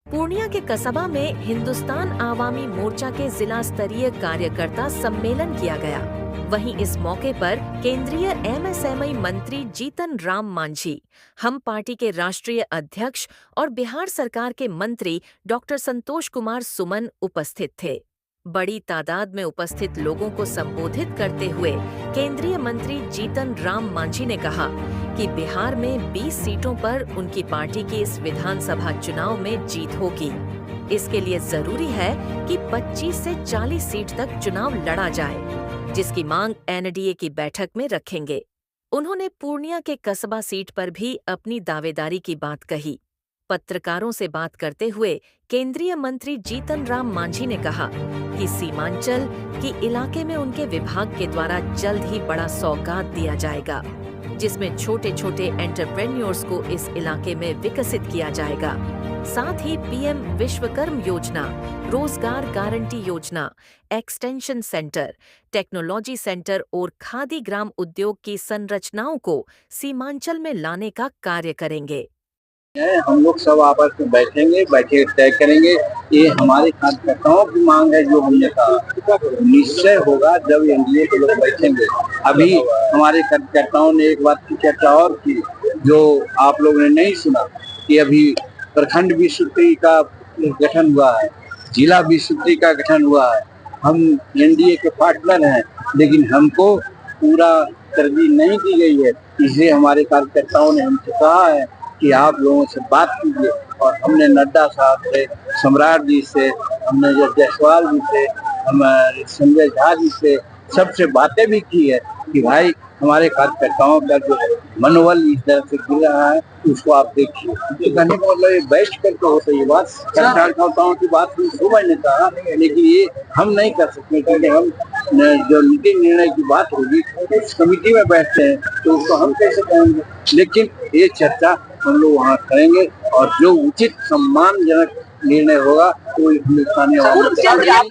पूर्णिया के कस्बा में हिंदुस्तान आवामी मोर्चा के जिला स्तरीय कार्यकर्ता सम्मेलन किया गया। वहीं इस मौके पर केंद्रीय एमएसएमई मंत्री जीतन राम मांझी, हम पार्टी के राष्ट्रीय अध्यक्ष और बिहार सरकार के मंत्री डॉक्टर संतोष कुमार सुमन उपस्थित थे। बड़ी तादाद में उपस्थित लोगों को संबोधित करते हुए केंद्रीय मंत्री जीतन राम मांझी ने कहा कि बिहार में 20 सीटों पर उनकी पार्टी की इस विधानसभा चुनाव में जीत होगी। इसके लिए जरूरी है कि 25 से 40 सीट तक चुनाव लड़ा जाए, जिसकी मांग एनडीए की बैठक में रखेंगे। उन्होंने पूर्णिया के कस्बा सीट पर भी अपनी दावेदारी की बात कही। पत्रकारों से बात करते हुए केंद्रीय मंत्री जीतन राम मांझी ने कहा कि सीमांचल के इलाके में उनके विभाग के द्वारा जल्द ही बड़ा सौगात दिया जाएगा, जिसमें छोटे छोटे एंटरप्रेन्योर्स को इस इलाके में विकसित किया जाएगा। साथ ही पीएम विश्वकर्म योजना, रोजगार गारंटी योजना, एक्सटेंशन सेंटर, टेक्नोलॉजी सेंटर और खादी ग्राम उद्योग की संरचनाओं को सीमांचल में लाने का कार्य करेंगे। हम लोग सब आपस में बैठेंगे, बैठे तय करेंगे। ये हमारे कार्यकर्ताओं की मांग है, जो हमने कहा निश्चय होगा जब एनडीए के लोग बैठेंगे। अभी हमारे कार्यकर्ताओं ने एक बात की चर्चा और की, जो आप लोगों ने नहीं सुना, कि अभी प्रखंड विस्तृति का गठन हुआ है, जिला विस्तृति का गठन हुआ है। हम एनडीए के पार्टनर हैं, लेकिन हमको पूरा तरजीह नहीं दी गई है। इसलिए हमारे कार्यकर्ताओं ने हमसे कहा है कि आप लोगों से बात कीजिए। और हमने नड्डा साहब से, सम्राट जी से, हमने जायसवाल जी से, हमारे संजय झा जी से, सबसे बातें भी की है कि भाई हमारे कार्यकर्ताओं का जो मनोबल इस तरह से गिर रहा है, उसको आप देखिए। तो कहने का मतलब ये बैठ करके होता ये बात, कार्यकर्ताओं की बात सुबह ने कहा, लेकिन ये हम नहीं कर सकते, क्योंकि हम जो नीति निर्णय की बात होगी उस कमेटी में बैठते हैं, तो उसको हम कैसे कहेंगे। लेकिन ये चर्चा हम लोग वहाँ करेंगे और जो उचित सम्मानजनक निर्णय होगा तो हिंदुस्तानी